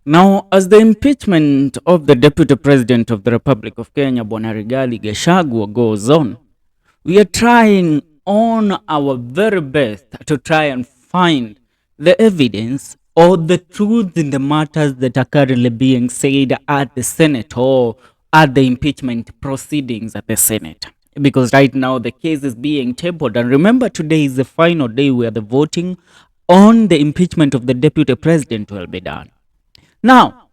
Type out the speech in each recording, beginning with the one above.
Now, as the impeachment of the Deputy President of the Republic of Kenya, Bwana Rigathi Gachagua, goes on, we are trying on our very best to try and find the evidence or the truth in the matters that are currently being said at the Senate or at the impeachment proceedings at the Senate. Because right now the case is being tabled. And remember, today is the final day where the voting on the impeachment of the Deputy President will be done. Now,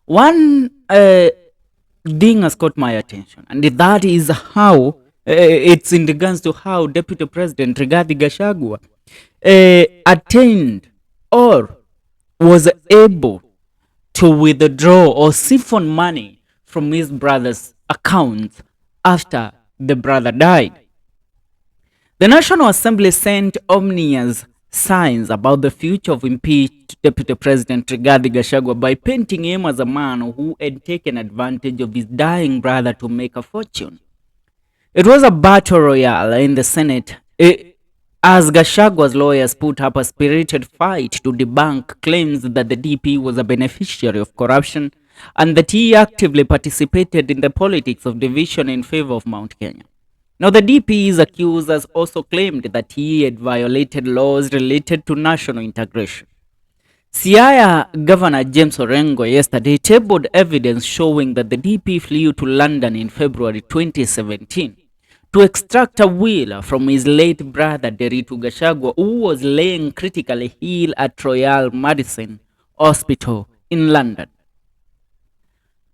one thing has caught my attention, and that is how it's in regards to how Deputy President Rigathi Gachagua attained or was able to withdraw or siphon money from his brother's account after the brother died. The National Assembly sent ominous signs about the future of impeached Deputy President Rigathi Gachagua by painting him as a man who had taken advantage of his dying brother to make a fortune. It was a battle royale in the Senate as Gashagua's lawyers put up a spirited fight to debunk claims that the DP was a beneficiary of corruption and that he actively participated in the politics of division in favor of Mount Kenya. Now, the DP's accusers also claimed that he had violated laws related to national integration. Siaya Governor James Orengo yesterday tabled evidence showing that the DP flew to London in February 2017 to extract a will from his late brother Deritu Gachagua, who was laying critically ill at Royal Madison Hospital in London.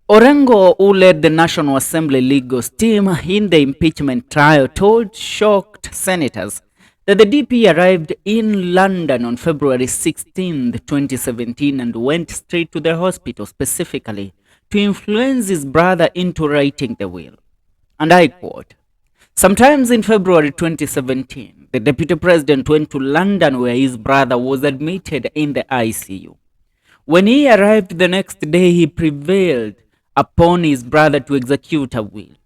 Orengo, who led the National Assembly legal team in the impeachment trial, told shocked senators that the DP arrived in London on February 16, 2017 and went straight to the hospital specifically to influence his brother into writing the will. And I quote, "Sometimes in February 2017, the Deputy President went to London where his brother was admitted in the ICU. When he arrived the next day, he prevailed upon his brother to execute a will.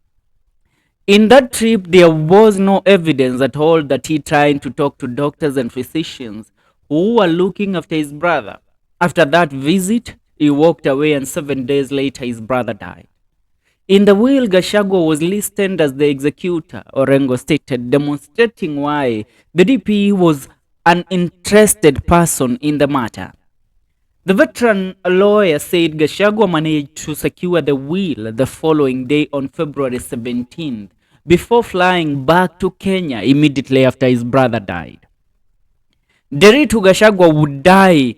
In that trip, there was no evidence at all that he tried to talk to doctors and physicians who were looking after his brother. After that visit, he walked away and 7 days later his brother died. In the will, Gachagua was listed as the executor," Orengo stated, demonstrating why the DP was an interested person in the matter. The veteran lawyer said Gachagua managed to secure the will the following day on February 17th before flying back to Kenya immediately after his brother died. Deritu Gachagua would die,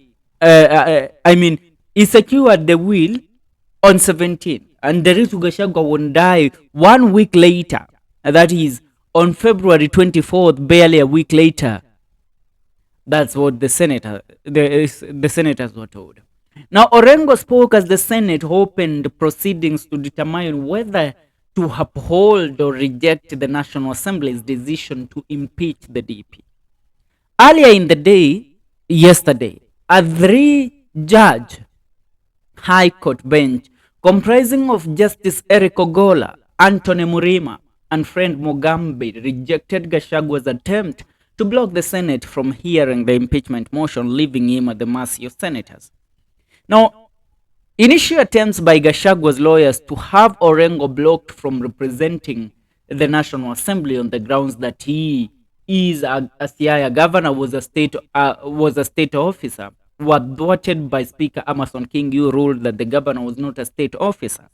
he secured the will on 17th, and Deritu Gachagua would die 1 week later, that is on February 24th, barely a week later. That's what the senators were told. Now, Orengo spoke as the Senate opened proceedings to determine whether to uphold or reject the National Assembly's decision to impeach the DP. Earlier in the day, yesterday, a three-judge High Court bench comprising of Justice Eric Ogola, Anthony Murima, and Friend Mugambi rejected Gashagua's attempt to block the Senate from hearing the impeachment motion, leaving him at the mercy of senators. Now, initial attempts by Gashagua's lawyers to have Orengo blocked from representing the National Assembly on the grounds that he is a Siaya governor, was a state officer, were thwarted by Speaker Amason King, who ruled that the governor was not a state officer.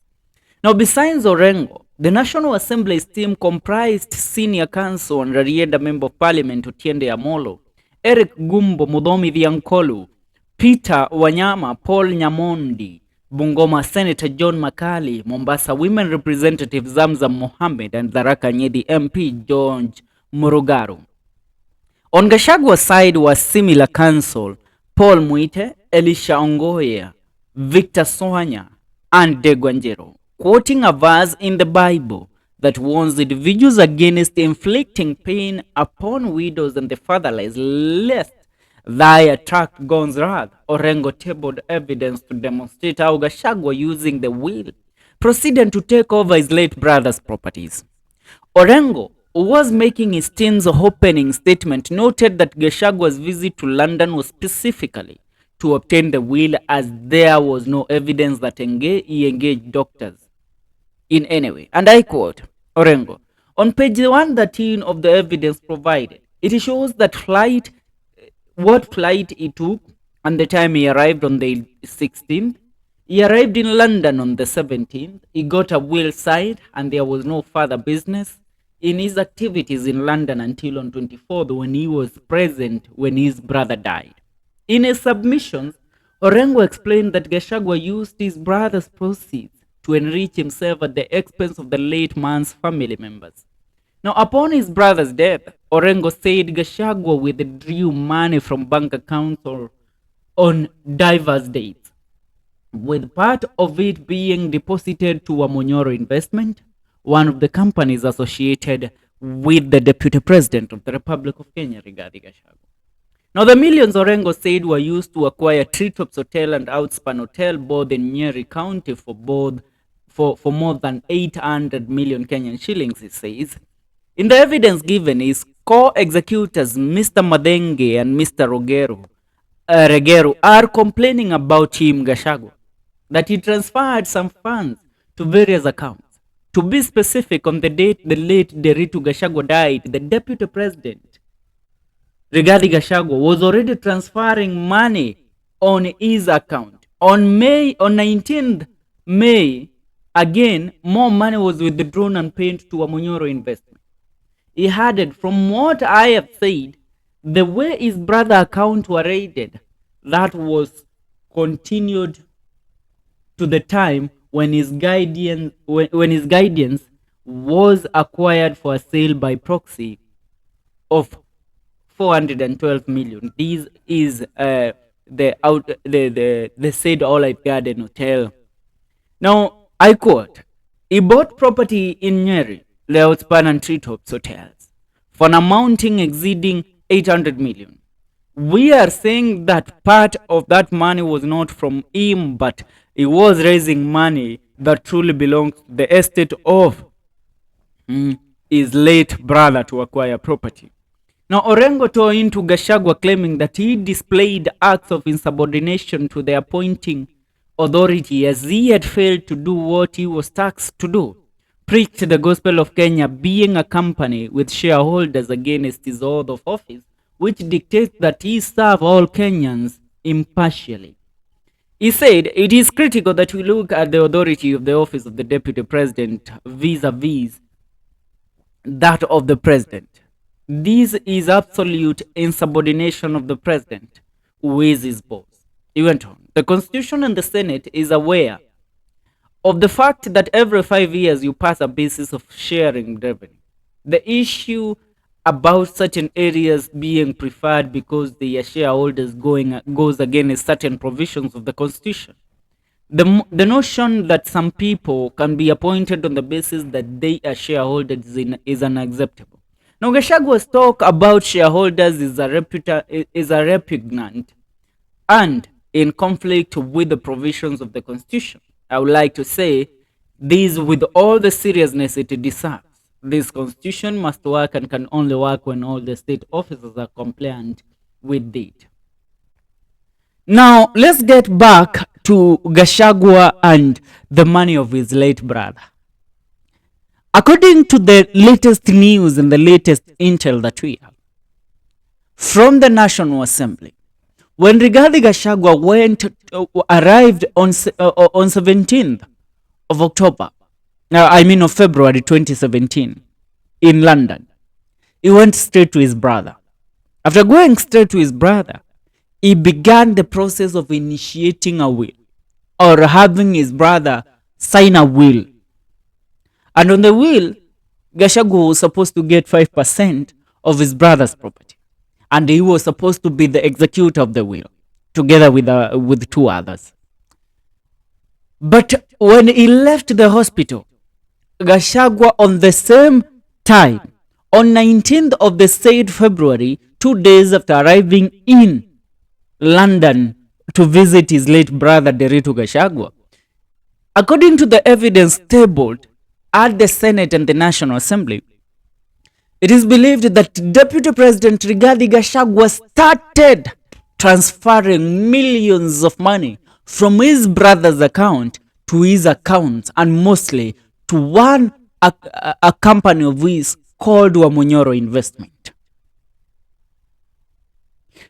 Now, besides Orengo, the National Assembly's team comprised Senior Counsel and Rarieda Member of Parliament Otiende Amolo, Eric Gumbo Mudomi Viankolu, Peter Wanyama, Paul Nyamondi, Bungoma Senator John Makali, Mombasa Women Representative Zamzam Mohammed, and Tharaka Nyeri MP George Murugaru. On Gashagua's side was similar counsel Paul Muite, Elisha Ongoya, Victor Sohanya, and Degwanjero, quoting a verse in the Bible that warns individuals against inflicting pain upon widows and the fatherless, lest they attract God's wrath. Orengo tabled evidence to demonstrate how Gachagua, using the will, proceeded to take over his late brother's properties. Orengo, who was making his team's opening statement, noted that Gachagua's visit to London was specifically to obtain the will, as there was no evidence that he engaged doctors in any way. And I quote Orengo, on page 113 of the evidence provided, it shows that what flight he took and the time he arrived on the 16th. He arrived in London on the 17th. He got a will signed, and there was no further business in his activities in London until on 24th, when he was present when his brother died. In his submissions, Orengo explained that Gachagua used his brother's proceeds to enrich himself at the expense of the late man's family members. Now, upon his brother's death, Orengo said Gachagua withdrew money from bank accounts on diverse dates, with part of it being deposited to a Monyoro investment, one of the companies associated with the Deputy President of the Republic of Kenya, Rigathi Gachagua. Now, the millions Orengo said were used to acquire Treetops Hotel and Outspan Hotel, both in Nyeri County, for more than 800 million Kenyan shillings, he says. In the evidence given, his co-executors, Mr. Madenge and Mr. Regeru, are complaining about him, Gachagua, that he transferred some funds to various accounts. To be specific, on the date the late Deritu Gachagua died, the Deputy President, Rigathi Gachagua, was already transferring money on his account. On 19th May, again, more money was withdrawn and paid to a Monyoro investment. He added, from what I have said, the way his brother account were raided, that was continued to the time when his guidance was acquired for a sale by proxy of 412 million. This is the said Olive Garden Hotel. Now, I quote, he bought property in Nyeri, Outspan and Treetops hotels for an amounting exceeding 800 million. We are saying that part of that money was not from him, but he was raising money that truly belongs to the estate of his late brother to acquire property. Now, Orengo tore into Gachagua, claiming that he displayed acts of insubordination to the appointing authority, as he had failed to do what he was tasked to do, preached the gospel of Kenya, being a company with shareholders, against his oath of office, which dictates that he serve all Kenyans impartially. He said, it is critical that we look at the authority of the office of the Deputy President vis-a-vis that of the President. This is absolute insubordination of the President, who is his boss. He went on, the Constitution and the Senate is aware of the fact that every 5 years you pass a basis of sharing revenue. The issue about certain areas being preferred because they are shareholders goes against certain provisions of the Constitution. The notion that some people can be appointed on the basis that they are shareholders is unacceptable. Now, Gachagua's talk about shareholders is a repugnant and in conflict with the provisions of the Constitution. I would like to say this with all the seriousness it deserves. This Constitution must work and can only work when all the state officers are compliant with it. Now, let's get back to Gachagua and the money of his late brother. According to the latest news and the latest intel that we have from the National Assembly, when Rigathi Gachagua arrived on 17th of October, of February 2017 in London, he went straight to his brother. After going straight to his brother, he began the process of initiating a will, or having his brother sign a will. And on the will, Gachagua was supposed to get 5% of his brother's property. And he was supposed to be the executor of the will, together with two others. But when he left the hospital, Gachagua, on the same time, on 19th of the said February, 2 days after arriving in London to visit his late brother Deritu Gachagua, according to the evidence tabled at the Senate and the National Assembly, it is believed that Deputy President Rigathi Gachagua started transferring millions of money from his brother's account to his account, and mostly to a company of his called Wamunyoro Investment.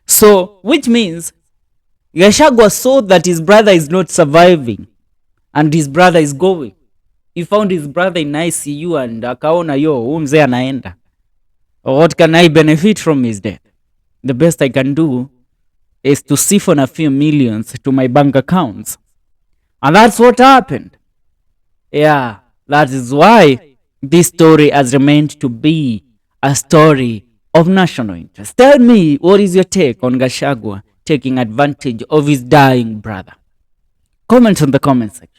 So, which means Gachagua saw that his brother is not surviving and his brother is going. He found his brother in ICU and akaona, yo, mzee anaenda. What can I benefit from his death? The best I can do is to siphon a few millions to my bank accounts. And that's what happened. Yeah, that is why this story has remained to be a story of national interest. Tell me, what is your take on Gachagua taking advantage of his dying brother? Comment on the comment section.